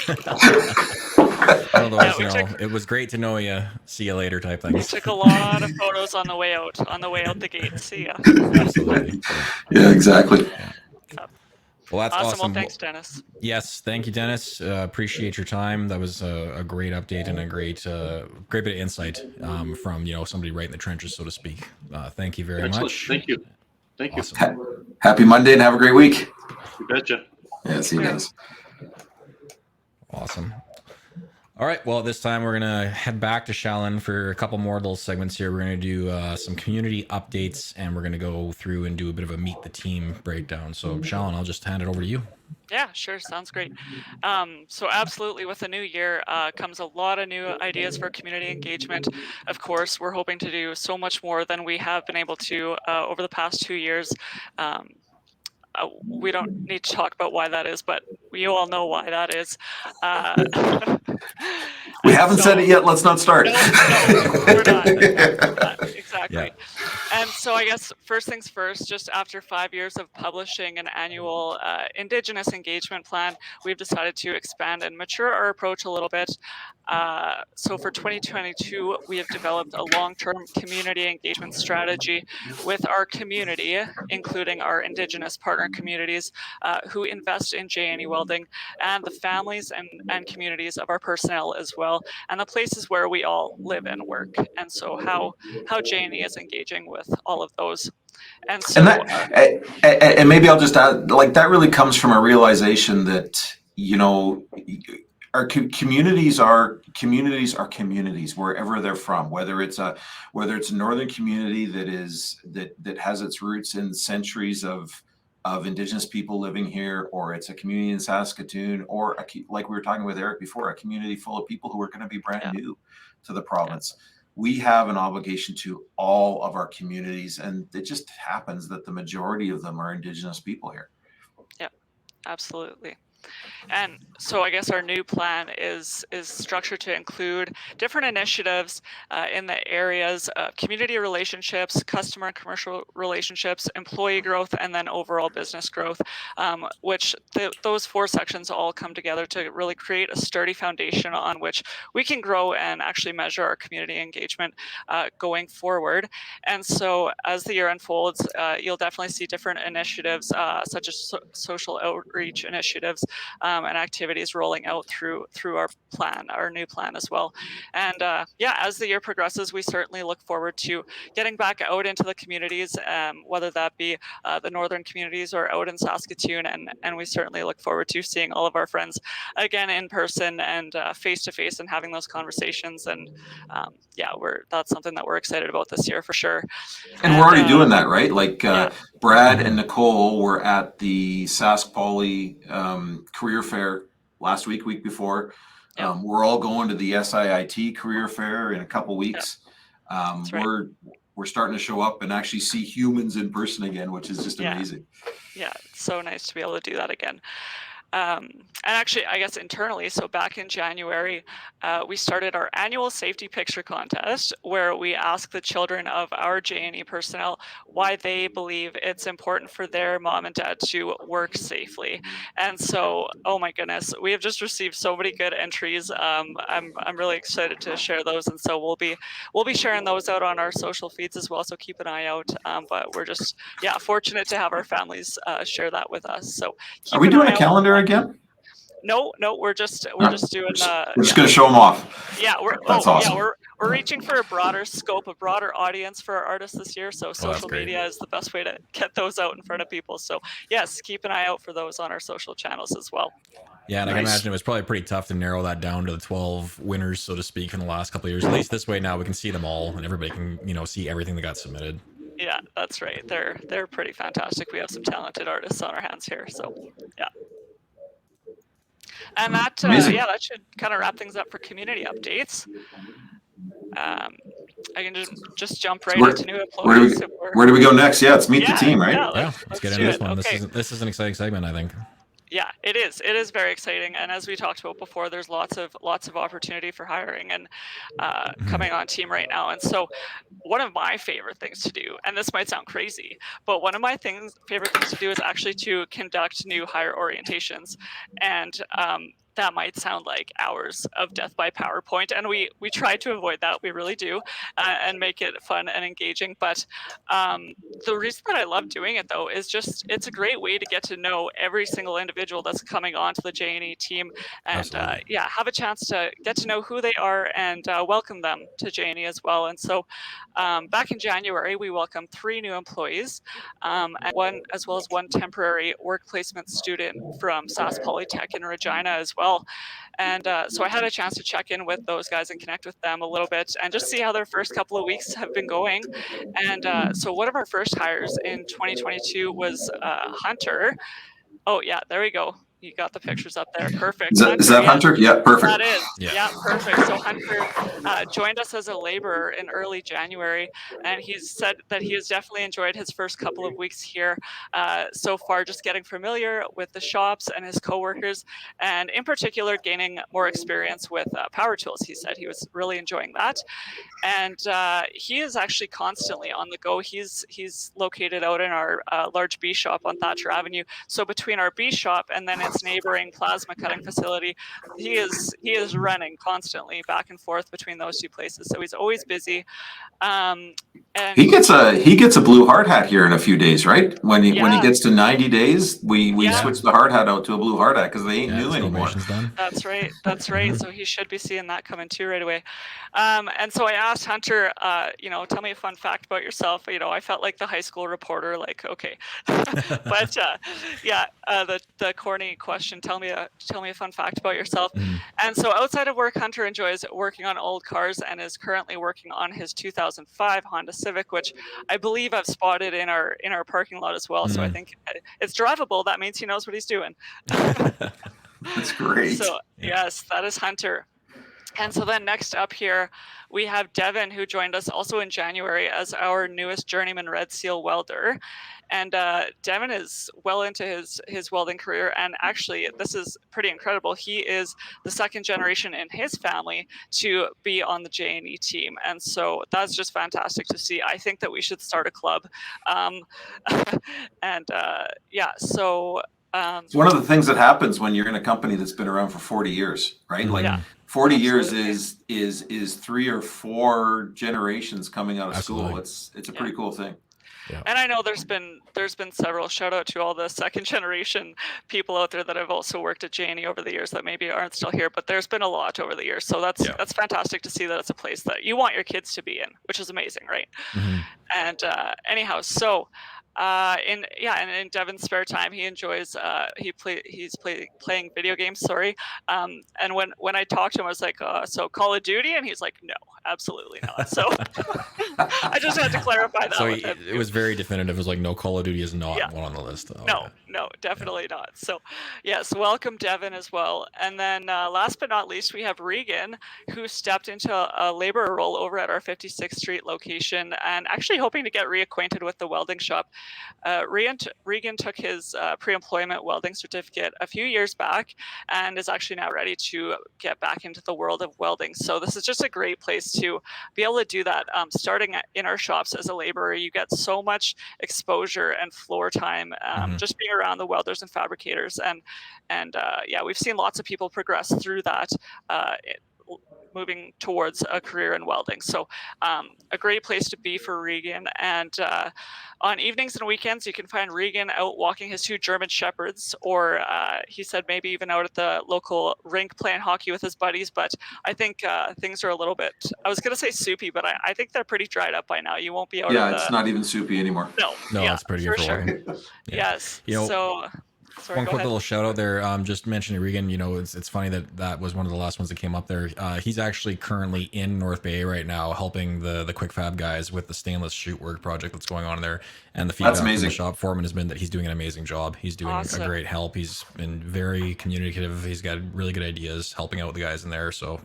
One of those, Yeah, we took it was great to know you. See you later type things. took a lot of photos on the way out the gate. See ya. Absolutely. Yeah, exactly. Well, that's Awesome. awesome. Well, thanks, Dennis. Yes, thank you, Dennis. Appreciate your time. That was a great update and a great bit of insight from somebody right in the trenches, so to speak. Thank you very Excellent. much. Thank you. Thank you. Awesome. Happy Monday and have a great week. You betcha. Yeah, see you guys. Awesome. All right. Well, this time we're going to head back to Shallon for a couple more little segments here. We're going to do some community updates, and we're going to go through and do a bit of a meet the team breakdown. So, Shallon, I'll just hand it over to you. Yeah, sure. Sounds great. So absolutely, with the new year comes a lot of new ideas for community engagement. Of course, we're hoping to do so much more than we have been able to over the past 2 years. We don't need to talk about why that is, but you all know why that is. We haven't said it yet. Let's not start. No, we're not. Exactly. Yeah. And so I guess first things first, just after 5 years of publishing an annual Indigenous engagement plan, we've decided to expand and mature our approach a little bit. So for 2022, we have developed a long-term community engagement strategy with our community, including our Indigenous partner communities who invest in J&E Welding, and the families and communities of our personnel as well, and the places where we all live and work. And so how J&E is engaging with all of those. And so and maybe I'll just add, like, that really comes from a realization that our communities are communities wherever they're from, whether it's a northern community that has its roots in centuries of Indigenous people living here, or it's a community in Saskatoon, or like we were talking with Eric before, a community full of people who are going to be brand new to the province. We have an obligation to all of our communities, and it just happens that the majority of them are Indigenous people here. Yeah, absolutely. And so I guess our new plan is structured to include different initiatives in the areas of community relationships, customer and commercial relationships, employee growth, and then overall business growth, which those 4 sections all come together to really create a sturdy foundation on which we can grow and actually measure our community engagement going forward. And so as the year unfolds, you'll definitely see different initiatives such as social outreach initiatives and activities rolling out through our new plan as well. And as the year progresses, we certainly look forward to getting back out into the communities, whether that be the northern communities or out in Saskatoon, and we certainly look forward to seeing all of our friends again in person and face to face and having those conversations. And that's something that we're excited about this year for sure. And we're already doing that, right? Like Brad and Nicole were at the Sask Poly career fair last week before. We're all going to the SIIT career fair in a couple weeks. Right. We're starting to show up and actually see humans in person again, which is just amazing. Yeah, it's so nice to be able to do that again. And actually, I guess internally, so back in January, we started our annual safety picture contest, where we ask the children of our J&E personnel why they believe it's important for their mom and dad to work safely. And so, oh my goodness, we have just received so many good entries. I'm really excited to share those, and so we'll be sharing those out on our social feeds as well. So keep an eye out. But we're just fortunate to have our families share that with us. So are we doing a calendar again? No, we're just doing. We're just going to show them off. Yeah, That's awesome. We're reaching for a broader scope, a broader audience for our artists this year. So social media is the best way to get those out in front of people. So yes, keep an eye out for those on our social channels as well. Yeah, and I can imagine it was probably pretty tough to narrow that down to the 12 winners, so to speak, in the last couple of years. At least this way now we can see them all, and everybody can see everything that got submitted. Yeah, that's right. They're pretty fantastic. We have some talented artists on our hands here. So yeah. And that that should kind of wrap things up for community updates. I can just jump right into new employees. Where do we go next? Yeah, let's meet the team, right? Yeah, let's get into this one. Okay. This is an exciting segment, I think. Yeah, it is. It is very exciting, and as we talked about before, there's lots of opportunity for hiring and coming on team right now. And so, one of my favorite things to do, and this might sound crazy, but one of my favorite things to do is actually to conduct new hire orientations. And that might sound like hours of death by PowerPoint, and we try to avoid that. We really do, and make it fun and engaging. But the reason that I love doing it, though, is just it's a great way to get to know every single individual that's coming onto the J&E team, and yeah, have a chance to get to know who they are and welcome them to J&E as well. And so back in January, we welcomed 3 new employees, and one as well as one temporary work placement student from Sask Polytech in Regina as well. And so I had a chance to check in with those guys and connect with them a little bit and just see how their first couple of weeks have been going. And so one of our first hires in 2022 was Hunter. Oh yeah, there we go. You got the pictures up there. Perfect. Is that Hunter? Yeah, perfect. That is. Yeah, perfect. So Hunter joined us as a laborer in early January, and he's said that he has definitely enjoyed his first couple of weeks here so far, just getting familiar with the shops and his coworkers, and in particular, gaining more experience with power tools. He said he was really enjoying that. And he is actually constantly on the go. He's located out in our large B shop on Thatcher Avenue. So between our B shop and then its neighboring plasma cutting facility, he is running constantly back and forth between those two places. So he's always busy. And he gets a blue hard hat here in a few days, right? When he gets to 90 days, we switch the hard hat out to a blue hard hat because they ain't new anymore. That's right. That's right. So he should be seeing that coming too right away. And so I asked Hunter, tell me a fun fact about yourself. I felt like the high school reporter, like, okay, but the corny question. Tell me a fun fact about yourself. And so outside of work, Hunter enjoys working on old cars and is currently working on his 2005 Honda Civic, which I believe I've spotted in our parking lot as well. So I think it's drivable. That means he knows what he's doing. That's great. So yes, that is Hunter. And so then next up here, we have Devin, who joined us also in January as our newest journeyman Red Seal welder. And Devin is well into his welding career. And actually, this is pretty incredible. He is the second generation in his family to be on the J&E team. And so that's just fantastic to see. I think that we should start a club. So... it's one of the things that happens when you're in a company that's been around for 40 years, right? Like 40 absolutely. years is 3 or 4 generations coming out of school. It's a pretty cool thing. Yeah. And I know there's been several, shout out to all the second generation people out there that have also worked at J&E over the years that maybe aren't still here, but there's been a lot over the years. So that's fantastic to see that it's a place that you want your kids to be in, which is amazing, right? And anyhow, so in Devin's spare time, he enjoys playing video games. And when I talked to him, I was like, so Call of Duty, and he's like, no, absolutely not. So I just had to clarify that. So with him. it was very definitive. It was like, no, Call of Duty is not one on the list. No, definitely not. So yes, welcome Devin as well. And then last but not least, we have Regan, who stepped into a laborer role over at our 56th Street location and actually hoping to get reacquainted with the welding shop. Regan took his pre-employment welding certificate a few years back and is actually now ready to get back into the world of welding. So this is just a great place to be able to do that. Starting in our shops as a laborer, you get so much exposure and floor time just being around the welders and fabricators. And we've seen lots of people progress through that moving towards a career in welding. So a great place to be for Regan. And on evenings and weekends, you can find Regan out walking his 2 German Shepherds, or he said maybe even out at the local rink playing hockey with his buddies. But I think things are a little bit, I was going to say soupy, but I think they're pretty dried up by now. You won't be out it's not even soupy anymore. No, it's pretty good for sure. walking. Yes. Sorry, one quick little shout out there. Just mentioning Regan, it's funny that was one of the last ones that came up there. He's actually currently in North Bay right now, helping the quick fab guys with the stainless chute work project that's going on there. And the feedback from the shop foreman has been that he's doing an amazing job. He's doing a great help. He's been very communicative. He's got really good ideas, helping out the guys in there. So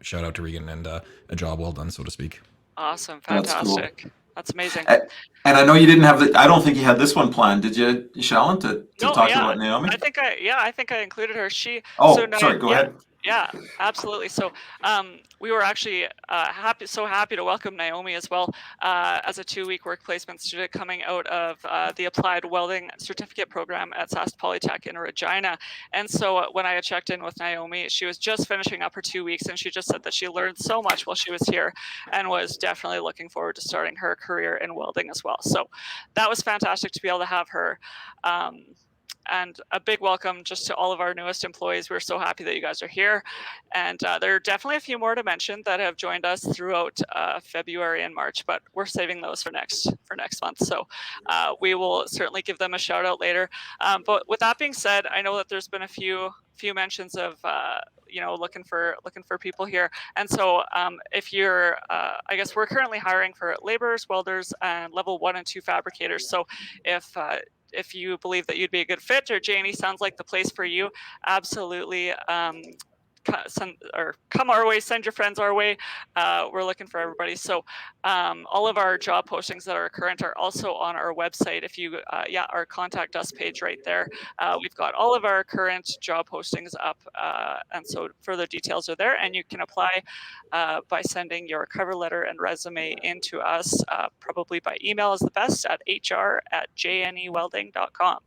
shout out to Regan and a job well done, so to speak. Awesome, fantastic. That's amazing. And I know you didn't have I don't think you had this one planned, did you, Shallon, to talk about Naomi? I think I included her. Sorry, go ahead. Yeah, absolutely. So we were actually so happy to welcome Naomi as well as a 2-week work placement student coming out of the Applied Welding Certificate Program at Sask Polytech in Regina. And so when I had checked in with Naomi, she was just finishing up her 2 weeks, and she just said that she learned so much while she was here and was definitely looking forward to starting her career in welding as well. So that was fantastic to be able to have her. And a big welcome just to all of our newest employees. We're so happy that you guys are here. And there are definitely a few more to mention that have joined us throughout February and March, but we're saving those for next month. So we will certainly give them a shout out later. But with that being said, I know that there's been a few mentions of looking for people here. And so if you're I guess we're currently hiring for laborers, welders, and level 1 and 2 fabricators. So if you believe that you'd be a good fit, or Janie sounds like the place for you, absolutely come our way, send your friends our way. We're looking for everybody. So all of our job postings that are current are also on our website. If you our contact us page right there, we've got all of our current job postings up, and so further details are there, and you can apply by sending your cover letter and resume into us, probably by email is the best, at hr@jnewelding.com.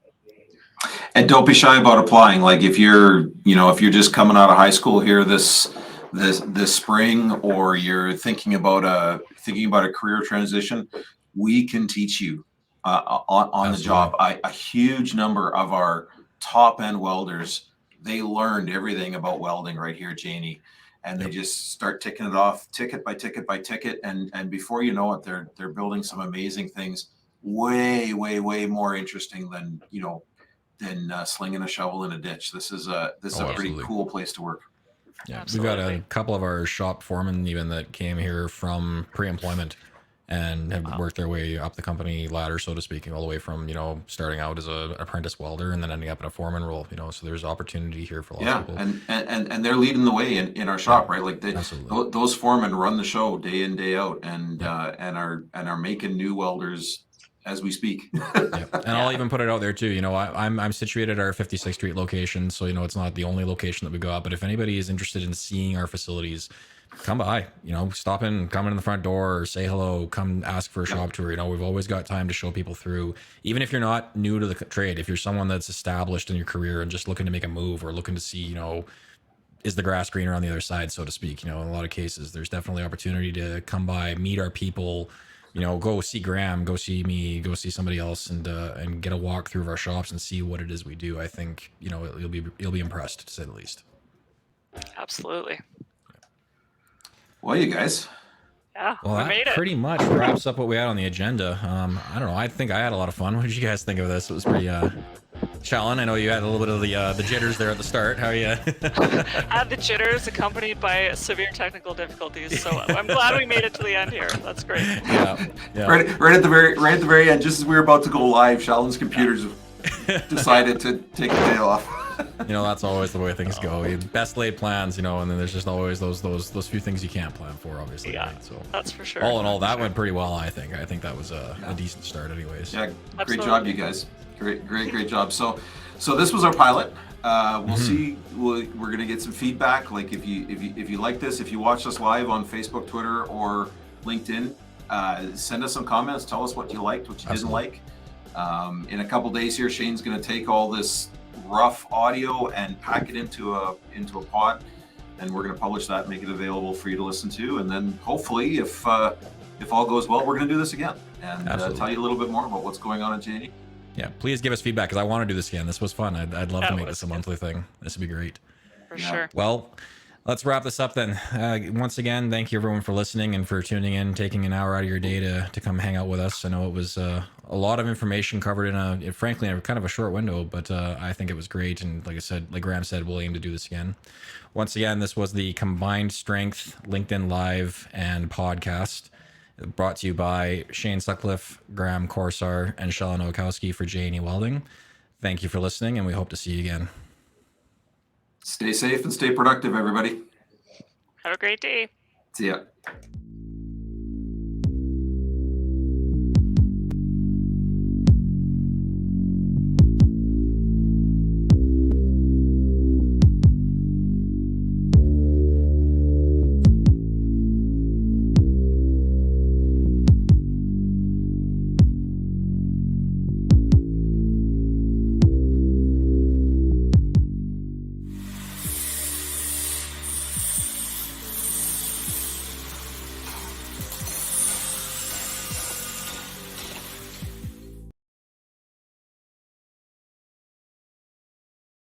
And don't be shy about applying. Like if you're just coming out of high school here this spring, or you're thinking about a career transition, we can teach you on the job. A huge number of our top end welders, they learned everything about welding right here at Janie, and they just start ticking it off ticket by ticket by ticket, and before you know it, they're building some amazing things, way more interesting than slinging a shovel in a ditch. This is a pretty cool place to work. Yeah, Absolutely. we've got a couple of our shop foremen even that came here from pre-employment and have worked their way up the company ladder, so to speak, all the way from starting out as an apprentice welder and then ending up in a foreman role. So there's opportunity here for lots of people. And they're leading the way in our shop, right? Like Absolutely. those foremen run the show day in, day out, and are making new welders as we speak. And I'll even put it out there too. I'm situated at our 56th Street location, so it's not the only location that we got. But if anybody is interested in seeing our facilities, come by. Stop in, come in the front door, or say hello. Come ask for a shop tour. We've always got time to show people through. Even if you're not new to the trade, if you're someone that's established in your career and just looking to make a move, or looking to see, is the grass greener on the other side, so to speak. In a lot of cases, there's definitely opportunity to come by, meet our people. Go see Graham, go see me, go see somebody else, and get a walk through of our shops and see what it is we do. I think you'll be impressed, to say the least. Absolutely. Well, you guys. Yeah, Well, we that made it. pretty much wraps up what we had on the agenda. I don't know. I think I had a lot of fun. What did you guys think of this? It was pretty challenging. I know you had a little bit of the jitters there at the start. How are you? I had the jitters accompanied by severe technical difficulties, so I'm glad we made it to the end here. That's great. Yeah. Right at the very end, just as we were about to go live, Shalon's computers decided to take a day off. That's always the way things go. Best laid plans, and then there's just always those few things you can't plan for, obviously. Yeah, right? So that's for sure. all in all, that went pretty well. I think that was a decent start, anyways. Yeah, great Absolutely. job, you guys. Great job. So this was our pilot. We'll see. We're gonna get some feedback. Like if you like this, if you watch us live on Facebook, Twitter, or LinkedIn, send us some comments. Tell us what you liked, what you didn't like. In a couple days here, Shane's gonna take all this rough audio and pack it into a pod, and we're gonna publish that, make it available for you to listen to, and then hopefully, if all goes well, we're gonna do this again and tell you a little bit more about what's going on at Janie. Yeah, please give us feedback, because I want to do this again. This was fun. I'd love to make this a good. monthly thing. This would be great. For sure. Well, let's wrap this up then. Once again, thank you everyone for listening and for tuning in, taking an hour out of your day to come hang out with us. I know it was a lot of information covered in frankly, kind of a short window, but I think it was great. And like Graham said, we'll aim to do this again. Once again, this was the Combined Strength LinkedIn Live and podcast, brought to you by Shane Sutcliffe, Graham Corsar, and Shella Nowakowski for J&E Welding. Thank you for listening, and we hope to see you again. Stay safe and stay productive, everybody. Have a great day. See ya.